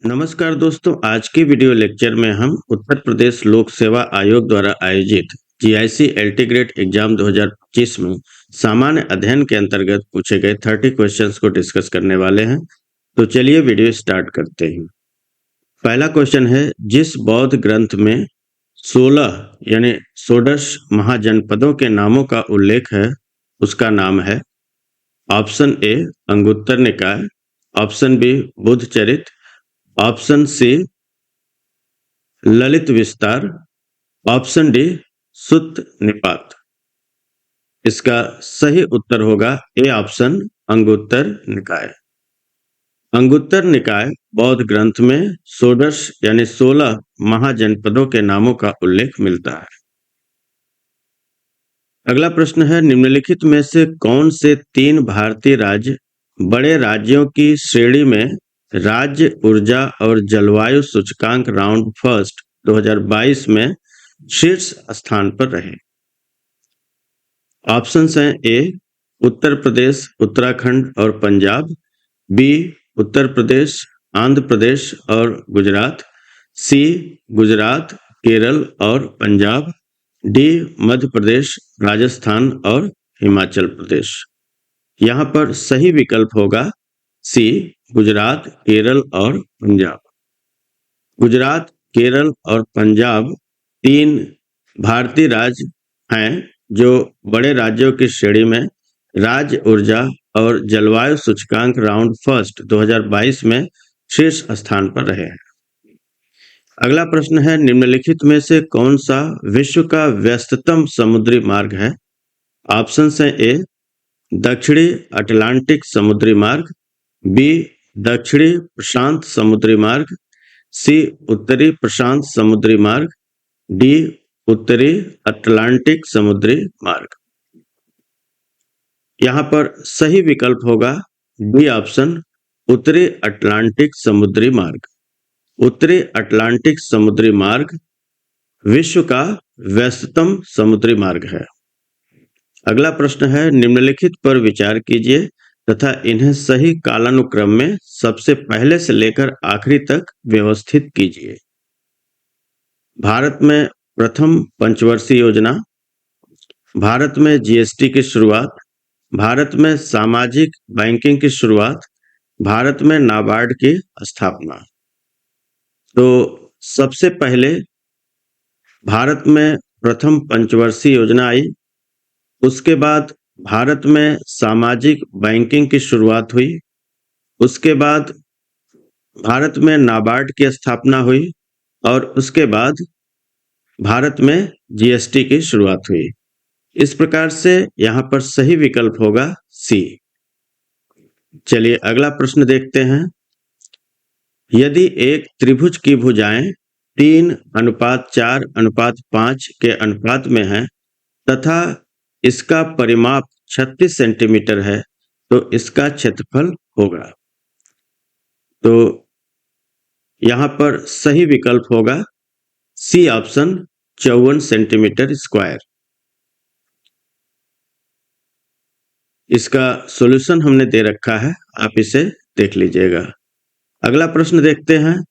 नमस्कार दोस्तों, आज की वीडियो लेक्चर में हम उत्तर प्रदेश लोक सेवा आयोग द्वारा आयोजित जीआईसी एलटी ग्रेड एग्जाम 2025 में सामान्य अध्ययन के अंतर्गत पूछे गए 30 क्वेश्चंस को डिस्कस करने वाले हैं। तो चलिए वीडियो स्टार्ट करते हैं। पहला क्वेश्चन है, जिस बौद्ध ग्रंथ में 16 यानी षोडश महाजनपदों के नामों का उल्लेख है उसका नाम है। Option A Anguttara Nikaya, option B Buddhacharita, option C Lalita Vistara, option D सुत्त निपात। इसका सही उत्तर होगा ए ऑप्शन अंगुत्तर निकाय। अंगुत्तर निकाय बौद्ध ग्रंथ में षोडश यानी 16 महाजनपदों के नामों का उल्लेख मिलता है। अगला प्रश्न है, निम्नलिखित में से कौन से 3 भारतीय राज्य बड़े राज्यों की श्रेणी में राज्य ऊर्जा और जलवायु सूचकांक राउंड फर्स्ट 2022 में शीर्ष स्थान पर रहे? ऑप्शंस हैं ए उत्तर प्रदेश, उत्तराखंड और पंजाब, बी उत्तर प्रदेश, आंध्र प्रदेश और गुजरात, सी गुजरात, केरल और पंजाब, डी मध्य प्रदेश, राजस्थान और हिमाचल प्रदेश। यहाँ पर सही विकल्प होगा सी गुजरात, केरल और पंजाब। गुजरात, केरल और पंजाब 3 भारतीय राज्य हैं जो बड़े राज्यों की श्रेणी में राज्य ऊर्जा और जलवायु सूचकांक राउंड फर्स्ट 2022 में शीर्ष स्थान पर रहे हैं। अगला प्रश्न है, निम्नलिखित में से कौन सा विश्व का व्यस्ततम समुद्री मार्ग है? ऑप्शंस हैं ए दक्षिणी अटलांटिक समुद्री मार्ग, बी दक्षिणी प्रशांत समुद्री मार्ग, सी उत्तरी प्रशांत समुद्री मार्ग, डी उत्तरी अटलांटिक समुद्री मार्ग। यहाँ पर सही विकल्प होगा डी ऑप्शन उत्तरी अटलांटिक समुद्री मार्ग। उत्तरी अटलांटिक समुद्री मार्ग विश्व का व्यस्ततम समुद्री मार्ग है। अगला प्रश्न है, निम्नलिखित पर विचार कीजिए तथा इन्हें सही कालानुक्रम में सबसे पहले से लेकर आखिरी तक व्यवस्थित कीजिए। भारत में प्रथम पंचवर्षीय योजना, भारत में जीएसटी की शुरुआत, भारत में सामाजिक बैंकिंग की शुरुआत, भारत में नाबार्ड की स्थापना। तो सबसे पहले भारत में प्रथम पंचवर्षीय योजना आई, उसके बाद भारत में सामाजिक बैंकिंग की शुरुआत हुई, उसके बाद भारत में नाबार्ड की स्थापना हुई और उसके बाद भारत में जीएसटी की शुरुआत हुई। इस प्रकार से यहाँ पर सही विकल्प होगा सी। चलिए अगला प्रश्न देखते हैं। यदि एक त्रिभुज की भुजाएं 3:4:5 के अनुपात में है तथा इसका परिमाप 36 सेंटीमीटर है तो इसका क्षेत्रफल होगा। तो यहाँ पर सही विकल्प होगा सी ऑप्शन 54 सेंटीमीटर स्क्वायर। इसका सॉल्यूशन हमने दे रखा है, आप इसे देख लीजिएगा। अगला प्रश्न देखते हैं,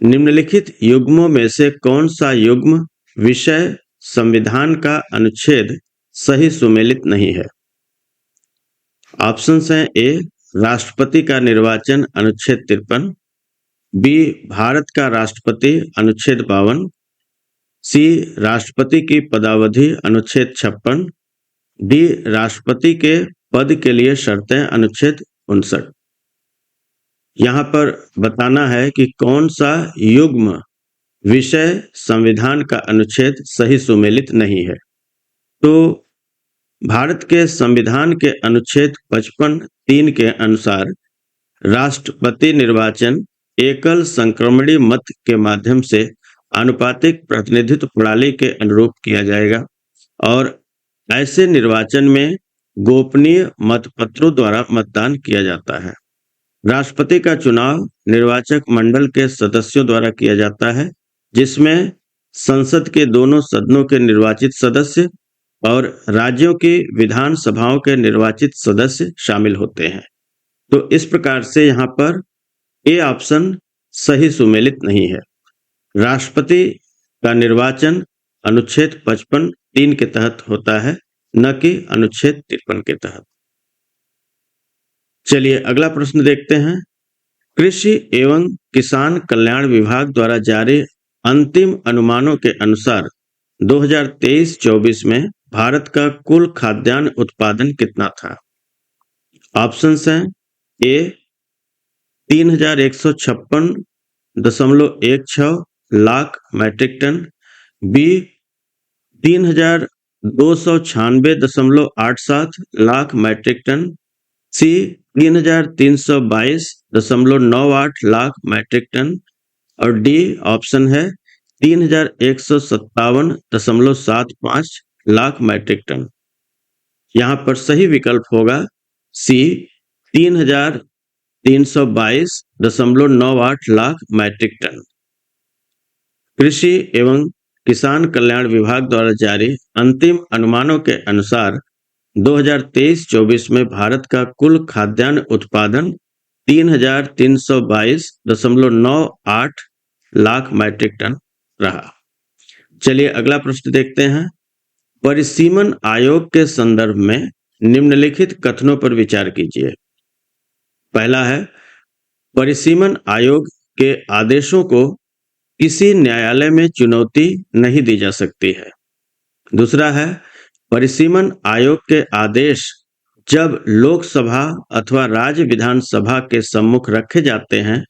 निम्नलिखित युग्मों में से कौन सा युग्म विषय संविधान का अनुच्छेद सही सुमेलित नहीं है? ऑप्शंस हैं ए राष्ट्रपति का निर्वाचन अनुच्छेद 53, बी भारत का राष्ट्रपति अनुच्छेद 52, सी राष्ट्रपति की पदावधि अनुच्छेद 56, डी राष्ट्रपति के पद के लिए शर्तें अनुच्छेद 59। यहाँ पर बताना है कि कौन सा युग्म विषय संविधान का अनुच्छेद सही सुमेलित नहीं है। तो भारत के संविधान के अनुच्छेद 55(3) के अनुसार राष्ट्रपति निर्वाचन एकल संक्रमणी मत के माध्यम से आनुपातिक प्रतिनिधित्व प्रणाली के अनुरूप किया जाएगा और ऐसे निर्वाचन में गोपनीय मतपत्रों द्वारा मतदान किया जाता है। राष्ट्रपति का चुनाव निर्वाचक मंडल के सदस्यों द्वारा किया जाता है, जिसमें संसद के दोनों सदनों के निर्वाचित सदस्य और राज्यों की विधानसभाओं के निर्वाचित सदस्य शामिल होते हैं। तो इस प्रकार से यहाँ पर ए ऑप्शन सही सुमेलित नहीं है। राष्ट्रपति का निर्वाचन अनुच्छेद 55(3) के तहत होता है, न कि अनुच्छेद 53 के तहत। चलिए अगला प्रश्न देखते हैं। कृषि एवं किसान कल्याण विभाग द्वारा जारी अंतिम अनुमानों के अनुसार 2023-24 में भारत का कुल खाद्यान्न उत्पादन कितना था? ऑप्शंस हैं A 3156.16 lakh metric ton, B 3296.87 lakh metric ton, C 3322.98 lakh metric ton और डी ऑप्शन है 3157.75 लाख मैट्रिक टन। यहाँ पर सही विकल्प होगा सी 3322.98 लाख मैट्रिक टन। कृषि एवं किसान कल्याण विभाग द्वारा जारी अंतिम अनुमानों के अनुसार 2023-24 में भारत का कुल खाद्यान्न उत्पादन 3322.98 लाख मैट्रिक टन रहा। चलिए अगला प्रश्न देखते हैं। परिसीमन आयोग के संदर्भ में निम्नलिखित कथनों पर विचार कीजिए। पहला है, परिसीमन आयोग के आदेशों को किसी न्यायालय में चुनौती नहीं दी जा सकती है। दूसरा है, परिसीमन आयोग के आदेश जब लोकसभा अथवा राज्य विधानसभा के सम्मुख रखे जाते हैं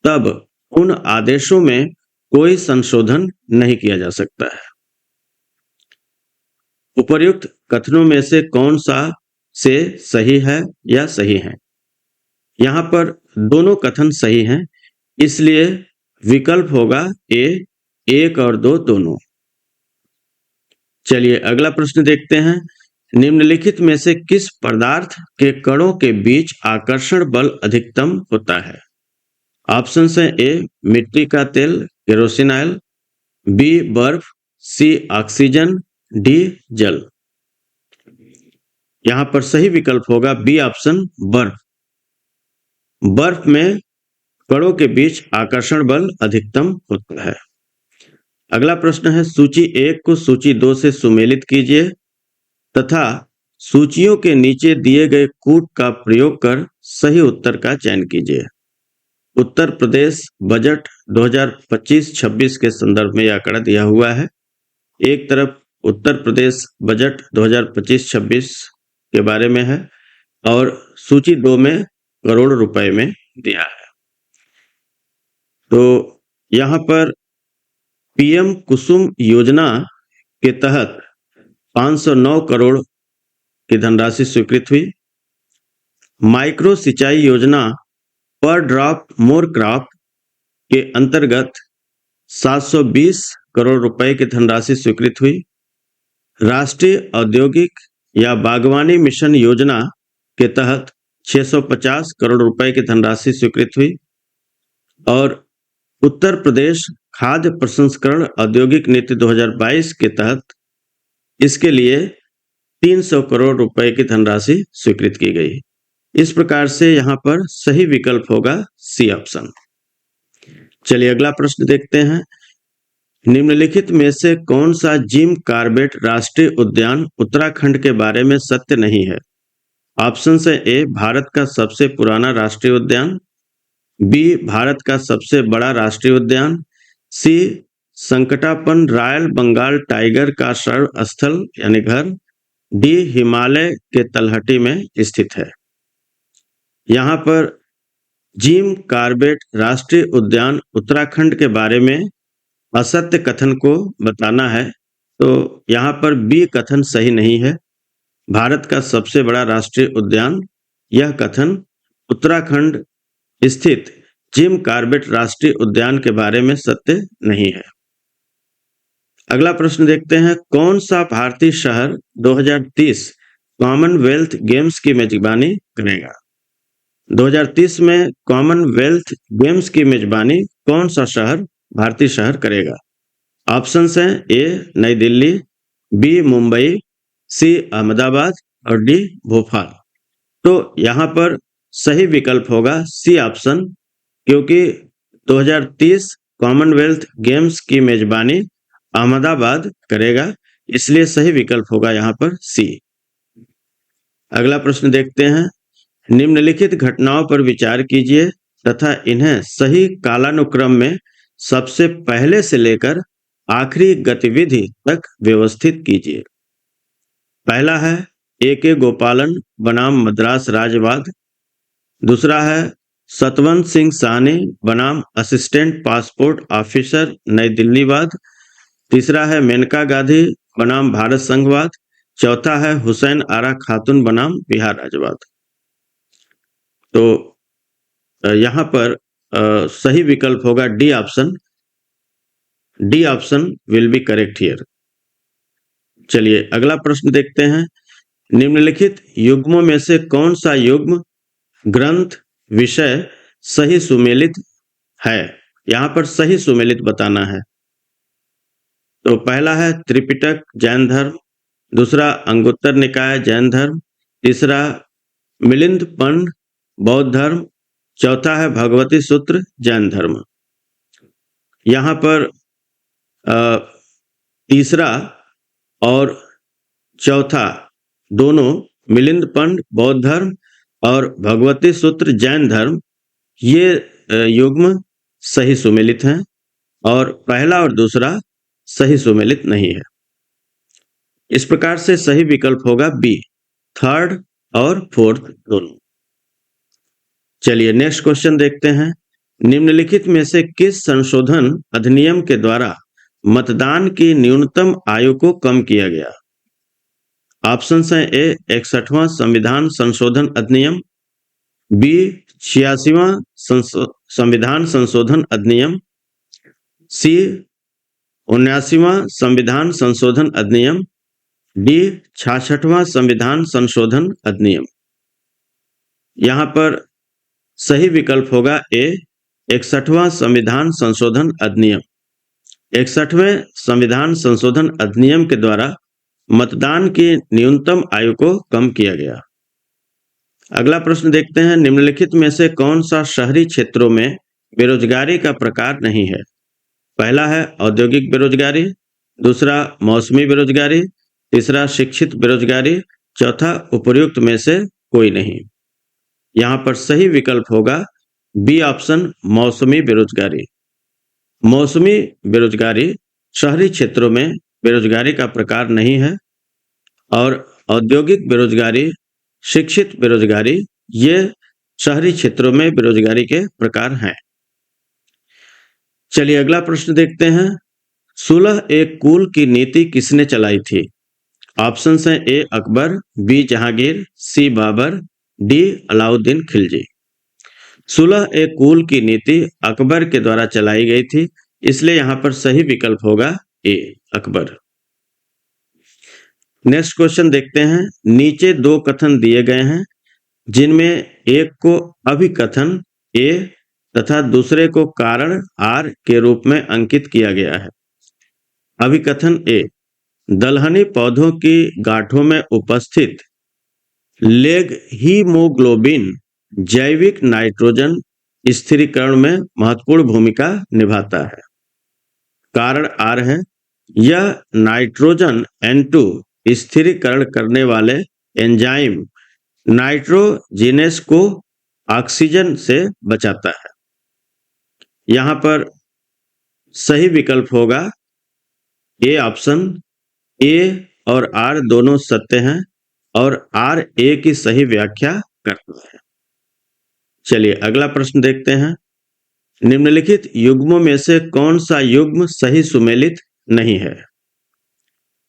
तब उन आदेशों में कोई संशोधन नहीं किया जा सकता है। उपर्युक्त कथनों में से कौन सा से सही है या सही है? यहाँ पर दोनों कथन सही हैं, इसलिए विकल्प होगा ए 1 और 2 दोनों। चलिए अगला प्रश्न देखते हैं। निम्नलिखित में से किस पदार्थ के कणों के बीच आकर्षण बल अधिकतम होता है? ऑप्शन है ए मिट्टी का तेल केरोसिन ऑयल, बी बर्फ, सी ऑक्सीजन, डी जल। यहाँ पर सही विकल्प होगा बी ऑप्शन बर्फ। बर्फ में कणों के बीच आकर्षण बल अधिकतम होता है। अगला प्रश्न है, सूची 1 को सूची 2 से सुमेलित कीजिए तथा सूचियों के नीचे दिए गए कूट का प्रयोग कर सही उत्तर का चयन कीजिए। उत्तर प्रदेश बजट 2025-26 के संदर्भ में यह आंकड़ा दिया हुआ है। एक तरफ उत्तर प्रदेश बजट 2025-26 के बारे में है और सूची 2 में करोड़ रुपए में दिया है। तो यहाँ पर पीएम कुसुम योजना के तहत 509 करोड़ की धनराशि स्वीकृत हुई। माइक्रो सिंचाई योजना पर ड्रॉप मोर क्रॉप के अंतर्गत 720 करोड़ रुपए की धनराशि स्वीकृत हुई। राष्ट्रीय औद्योगिक या बागवानी मिशन योजना के तहत 650 करोड़ रुपए की धनराशि स्वीकृत हुई और उत्तर प्रदेश खाद्य प्रसंस्करण औद्योगिक नीति 2022 के तहत इसके लिए 300 करोड़ रुपए की धनराशि स्वीकृत की गई। इस प्रकार से यहाँ पर सही विकल्प होगा सी ऑप्शन। चलिए अगला प्रश्न देखते हैं। निम्नलिखित में से कौन सा जिम कॉर्बेट राष्ट्रीय उद्यान उत्तराखंड के बारे में सत्य नहीं है? ऑप्शन है ए भारत का सबसे पुराना राष्ट्रीय उद्यान, बी भारत का सबसे बड़ा राष्ट्रीय उद्यान, सी संकटापन रॉयल बंगाल टाइगर का शरण स्थल यानी घर, डी हिमालय के तलहटी में स्थित है। यहाँ पर जिम कॉर्बेट राष्ट्रीय उद्यान उत्तराखंड के बारे में असत्य कथन को बताना है, तो यहाँ पर बी कथन सही नहीं है। भारत का सबसे बड़ा राष्ट्रीय उद्यान, यह कथन उत्तराखंड स्थित जिम कॉर्बेट राष्ट्रीय उद्यान के बारे में सत्य नहीं है। अगला प्रश्न देखते हैं। कौन सा भारतीय शहर 2030 कॉमनवेल्थ गेम्स की मेजबानी करेगा? 2030 में कॉमनवेल्थ गेम्स की मेजबानी कौन सा शहर भारतीय शहर करेगा? ऑप्शन हैं ए नई दिल्ली, बी मुंबई, सी अहमदाबाद और डी भोपाल। तो यहाँ पर सही विकल्प होगा सी ऑप्शन, क्योंकि 2030 कॉमनवेल्थ गेम्स की मेजबानी अहमदाबाद करेगा, इसलिए सही विकल्प होगा यहाँ पर सी। अगला प्रश्न देखते हैं, निम्नलिखित घटनाओं पर विचार कीजिए तथा इन्हें सही कालानुक्रम में सबसे पहले से लेकर आखिरी गतिविधि तक व्यवस्थित कीजिए। पहला है A.K. गोपालन बनाम मद्रास राज्यवाद। दूसरा है सतवंत सिंह साहनी बनाम असिस्टेंट पासपोर्ट ऑफिसर नई दिल्ली वाद। तीसरा है मेनका गांधी बनाम भारत संघवाद। चौथा है हुसैन आरा खातून बनाम बिहार राज्यवाद। तो यहाँ पर सही विकल्प होगा D option. D option will be correct here. चलिए अगला प्रश्न देखते हैं, निम्नलिखित युग्मों में से कौन सा युग्म ग्रंथ विषय सही सुमेलित है? यहाँ पर सही सुमेलित बताना है। तो पहला है त्रिपिटक जैन धर्म, दूसरा अंगुत्तर निकाय जैन धर्म, तीसरा मिलिंद पंड बौद्ध धर्म, चौथा है भगवती सूत्र जैन धर्म। यहाँ पर तीसरा और चौथा दोनों मिलिंद पंड बौद्ध धर्म और भगवती सूत्र जैन धर्म, ये युग्म सही सुमेलित हैं और पहला और दूसरा सही सुमेलित नहीं है। इस प्रकार से सही विकल्प होगा बी, थर्ड और फोर्थ दोनों। चलिए नेक्स्ट क्वेश्चन देखते हैं, निम्नलिखित में से किस संशोधन अधिनियम के द्वारा मतदान की न्यूनतम आयु को कम किया गया? ऑप्शन है ए 61वां संविधान संशोधन अधिनियम, बी 86वां संविधान संशोधन अधिनियम, सी 79वां संविधान संशोधन अधिनियम, डी 66वां संविधान संशोधन अधिनियम। यहाँ पर सही विकल्प होगा ए 61वां संविधान संशोधन अधिनियम। 61वें संविधान संशोधन अधिनियम के द्वारा मतदान की न्यूनतम आयु को कम किया गया। अगला प्रश्न देखते हैं, निम्नलिखित में से कौन सा शहरी क्षेत्रों में बेरोजगारी का प्रकार नहीं है? पहला है औद्योगिक बेरोजगारी, दूसरा मौसमी बेरोजगारी, तीसरा शिक्षित बेरोजगारी, चौथा उपर्युक्त में से कोई नहीं। यहाँ पर सही विकल्प होगा बी ऑप्शन, मौसमी बेरोजगारी। मौसमी बेरोजगारी शहरी क्षेत्रों में बेरोजगारी का प्रकार नहीं है और औद्योगिक बेरोजगारी, शिक्षित बेरोजगारी, ये शहरी क्षेत्रों में बेरोजगारी के प्रकार हैं। चलिए अगला प्रश्न देखते हैं, सुलह एक कुल की नीति किसने चलाई थी? ऑप्शन हैं ए अकबर, बी जहांगीर, सी बाबर, डी अलाउद्दीन खिलजी। सुलह एक कुल की नीति अकबर के द्वारा चलाई गई थी, इसलिए यहाँ पर सही विकल्प होगा ए अकबर। नेक्स्ट क्वेश्चन देखते हैं, नीचे दो कथन दिए गए हैं जिनमें एक को अभिकथन ए तथा दूसरे को कारण आर के रूप में अंकित किया गया है। अभिकथन ए, दलहनी पौधों की गांठों में उपस्थित लेग हीमोग्लोबिन जैविक नाइट्रोजन स्थिरीकरण में महत्वपूर्ण भूमिका निभाता है। कारण आर है, यह नाइट्रोजन N2 स्थिरीकरण करने वाले एंजाइम नाइट्रोजिनेस को ऑक्सीजन से बचाता है। यहाँ पर सही विकल्प होगा ए ऑप्शन। ए और आर दोनों सत्य हैं और आर ए की सही व्याख्या करता है। चलिए अगला प्रश्न देखते हैं, निम्नलिखित युग्मों में से कौन सा युग्म सही सुमेलित नहीं है?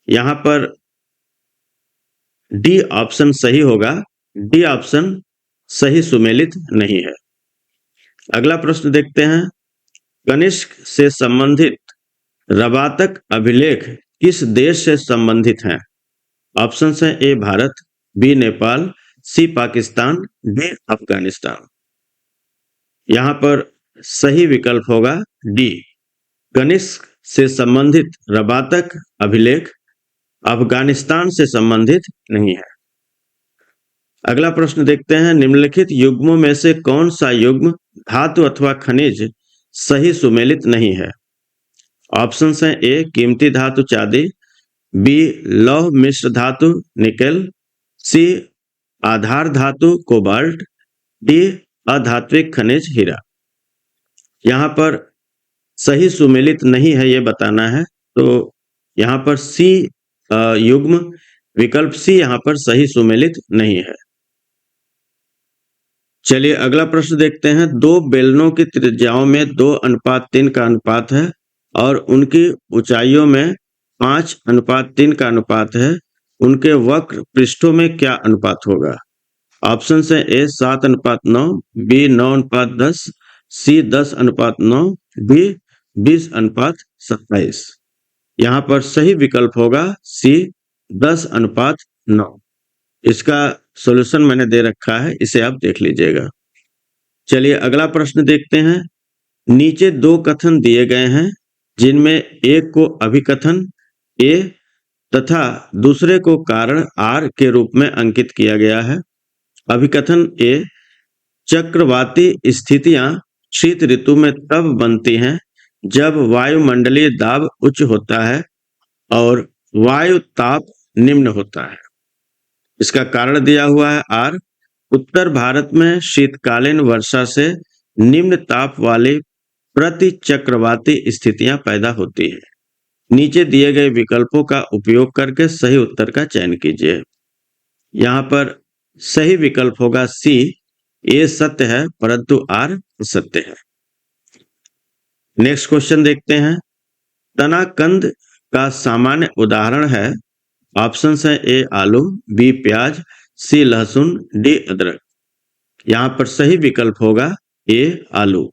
यहाँ पर डी ऑप्शन सही होगा। डी ऑप्शन सही सुमेलित नहीं है। अगला प्रश्न देखते हैं, कनिष्क से संबंधित रबातक अभिलेख किस देश से संबंधित हैं? ऑप्शन हैं ए भारत, बी नेपाल, सी पाकिस्तान, डी अफगानिस्तान। यहाँ पर सही विकल्प होगा डी, कनिष्क से संबंधित रबातक अभिलेख अफगानिस्तान से संबंधित नहीं है। अगला प्रश्न देखते हैं, निम्नलिखित युग्मों में से कौन सा युग्म धातु अथवा खनिज सही सुमेलित नहीं है। ऑप्शंस हैं ए कीमती धातु चांदी, बी लौह मिश्र धातु निकेल, सी आधार धातु कोबाल्ट, डी अधात्विक खनिज हीरा। यहाँ पर सही सुमेलित नहीं है ये बताना है, तो यहाँ पर सी युग्म विकल्प सी यहाँ पर सही सुमेलित नहीं है। चलिए अगला प्रश्न देखते हैं। दो बेलनों की त्रिज्याओं में 2:3 का अनुपात है और उनकी ऊंचाइयों में 5:3 का अनुपात है। उनके वक्र पृष्ठों में क्या अनुपात होगा? ऑप्शन है ए 7:9, बी 9:10, सी 10:9, डी 20:27। यहाँ पर सही विकल्प होगा सी 10:9। इसका सॉल्यूशन मैंने दे रखा है, इसे आप देख लीजिएगा। चलिए अगला प्रश्न देखते हैं। नीचे दो कथन दिए गए हैं जिनमें एक को अभिकथन ए तथा दूसरे को कारण आर के रूप में अंकित किया गया है। अभिकथन ए चक्रवाती स्थितियां शीत ऋतु में तब बनती हैं जब वायुमंडलीय दाब उच्च होता है और वायु ताप निम्न होता है। इसका कारण दिया हुआ है आर। उत्तर भारत में शीतकालीन वर्षा से निम्न ताप वाली प्रति चक्रवाती स्थितियां पैदा होती हैं। नीचे दिए गए विकल्पों का उपयोग करके सही उत्तर का चयन कीजिए। यहाँ पर सही विकल्प होगा सी, ए सत्य है परंतु आर असत्य है। नेक्स्ट क्वेश्चन देखते हैं। तनाकंद का सामान्य उदाहरण है। ऑप्शन है ए आलू, बी प्याज, सी लहसुन, डी अदरक। यहाँ पर सही विकल्प होगा ए आलू।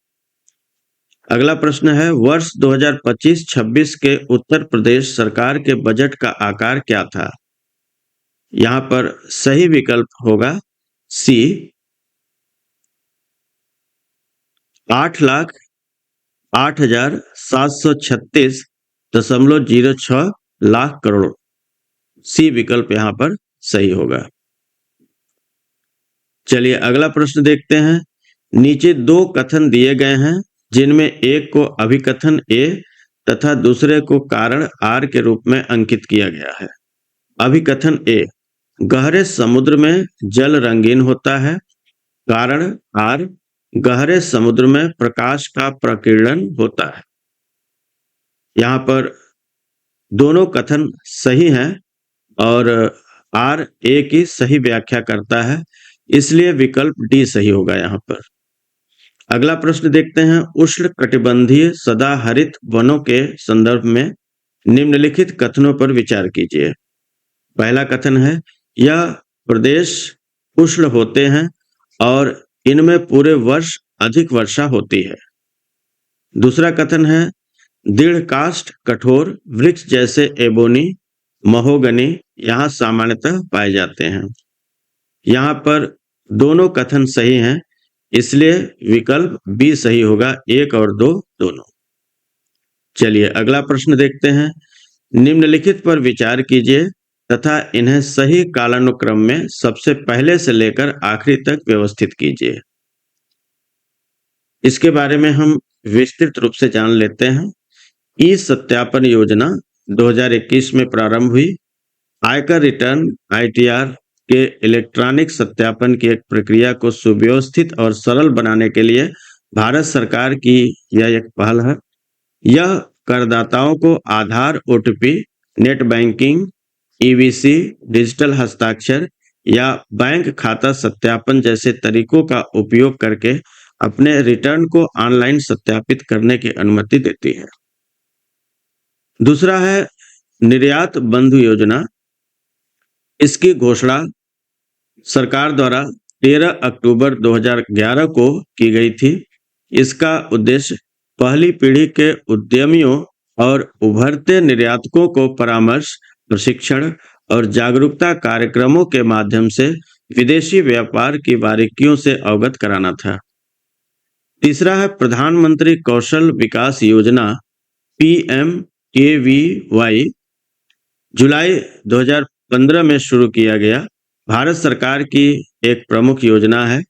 अगला प्रश्न है वर्ष 2025-26 के उत्तर प्रदेश सरकार के बजट का आकार क्या था? यहाँ पर सही विकल्प होगा सी 8,08,736.06 लाख करोड़। सी विकल्प यहाँ पर सही होगा। चलिए अगला प्रश्न देखते हैं। नीचे दो कथन दिए गए हैं जिनमें एक को अभिकथन ए तथा दूसरे को कारण आर के रूप में अंकित किया गया है। अभिकथन ए गहरे समुद्र में जल रंगीन होता है। कारण आर गहरे समुद्र में प्रकाश का प्रकीर्णन होता है। यहाँ पर दोनों कथन सही हैं और आर ए की सही व्याख्या करता है, इसलिए विकल्प डी सही होगा यहाँ पर। अगला प्रश्न देखते हैं। उष्णकटिबंधीय सदाहरित वनों के संदर्भ में निम्नलिखित कथनों पर विचार कीजिए। पहला कथन है यह प्रदेश उष्ण होते हैं और इनमें पूरे वर्ष अधिक वर्षा होती है। दूसरा कथन है दृढ़काष्ठ कठोर वृक्ष जैसे एबोनी, महोगनी यहाँ सामान्यतः पाए जाते हैं। यहाँ पर दोनों कथन सही हैं, इसलिए विकल्प बी सही होगा, 1 और 2 दोनों। चलिए अगला प्रश्न देखते हैं। निम्नलिखित पर विचार कीजिए तथा इन्हें सही कालानुक्रम में सबसे पहले से लेकर आखिरी तक व्यवस्थित कीजिए। इसके बारे में हम विस्तृत रूप से जान लेते हैं। ई सत्यापन योजना 2021 में प्रारंभ हुई। आयकर रिटर्न ITR के इलेक्ट्रॉनिक सत्यापन की एक प्रक्रिया को सुव्यवस्थित और सरल बनाने के लिए भारत सरकार की यह एक पहल है। यह करदाताओं को आधार, OTP, net banking, EVC, digital हस्ताक्षर या बैंक खाता सत्यापन जैसे तरीकों का उपयोग करके अपने रिटर्न को ऑनलाइन सत्यापित करने की अनुमति देती है। दूसरा है निर्यात बंधु योजना। इसकी घोषणा सरकार द्वारा 13 अक्टूबर 2011 को की गई थी। इसका उद्देश्य पहली पीढ़ी के उद्यमियों और उभरते निर्यातकों को परामर्श, प्रशिक्षण और जागरूकता कार्यक्रमों के माध्यम से विदेशी व्यापार की बारीकियों से अवगत कराना था। तीसरा है प्रधानमंत्री कौशल विकास योजना PMKVY। जुलाई 2015 में शुरू किया गया भारत सरकार की एक प्रमुख योजना है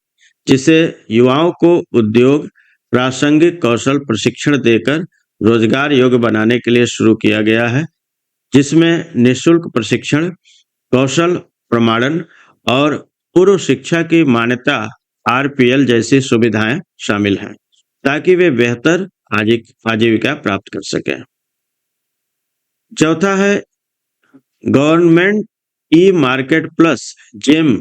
जिसे युवाओं को उद्योग, प्रासंगिक कौशल प्रशिक्षण देकर रोजगार योग्य बनाने के लिए शुरू किया गया है, जिसमें निःशुल्क प्रशिक्षण, कौशल प्रमाणन और पूर्व शिक्षा की मान्यता आरपीएल जैसी सुविधाएं शामिल हैं, ताकि वे बेहतर आजीविका प्राप्त कर सकें। चौथा है government e market plus GeM.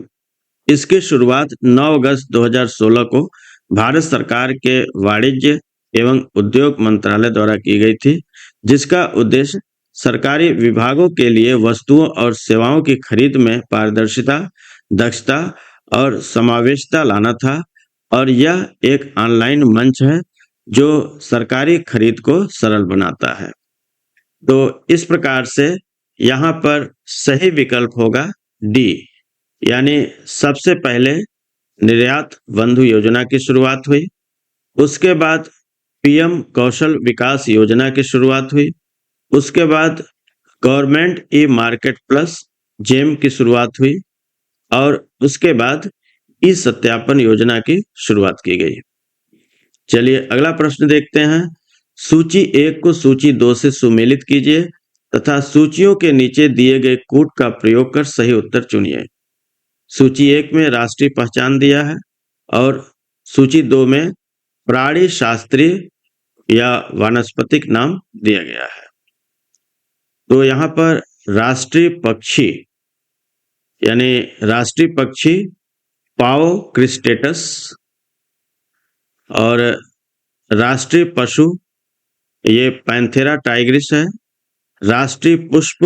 इसकी शुरुआत 9 अगस्त 2016 को भारत सरकार के वाणिज्य एवं उद्योग मंत्रालय द्वारा की गई थी, जिसका उद्देश्य सरकारी विभागों के लिए वस्तुओं और सेवाओं की खरीद में पारदर्शिता, दक्षता और समावेशिता लाना था। और यह एक ऑनलाइन मंच है जो सरकारी खरीद को सरल बनाता है। तो इस प्रकार से यहाँ पर सही विकल्प होगा डी, यानी सबसे पहले निर्यात बंधु योजना की शुरुआत हुई, उसके बाद पीएम कौशल विकास योजना की शुरुआत हुई, उसके बाद government e market plus GeM की शुरुआत हुई और उसके बाद ई सत्यापन योजना की शुरुआत की गई। चलिए अगला प्रश्न देखते हैं। सूची 1 को सूची 2 से सुमेलित कीजिए तथा सूचियों के नीचे दिए गए कूट का प्रयोग कर सही उत्तर चुनिए। सूची 1 में राष्ट्रीय पहचान दिया है और सूची 2 में प्राणी शास्त्रीय या वानस्पतिक नाम दिया गया है। तो यहाँ पर राष्ट्रीय पक्षी यानी राष्ट्रीय पक्षी पाओ क्रिस्टेटस और राष्ट्रीय पशु ये पैंथेरा टाइग्रिस है। राष्ट्रीय पुष्प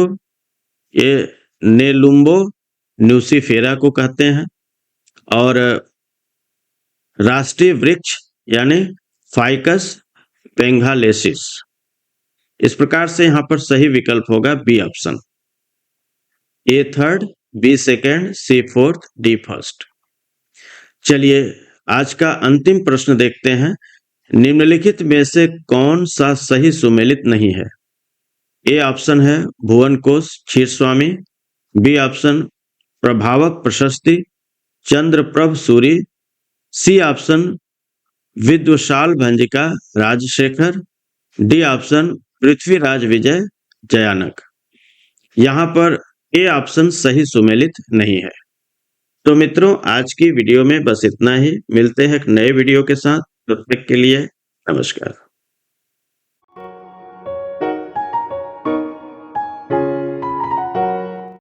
ये नेलुम्बो न्यूसीफेरा को कहते हैं और राष्ट्रीय वृक्ष यानी फाइकस बेंगालेसिस। इस प्रकार से यहाँ पर सही विकल्प होगा बी ऑप्शन। ए third, B second, C fourth, D first. चलिए आज का अंतिम प्रश्न देखते हैं। निम्नलिखित में से कौन सा सही सुमेलित नहीं है? ए ऑप्शन है भुवन कोश Kshiraswami, B option Prabhavak Prashasti Chandraprabha Suri, C option Viddhashalabhanjika Rajashekhara, D option Prithviraj Vijaya Jayanaka. यहाँ पर ए ऑप्शन सही सुमेलित नहीं है। तो मित्रों आज की वीडियो में बस इतना ही। मिलते हैं एक नए वीडियो के साथ, तब तक के लिए नमस्कार।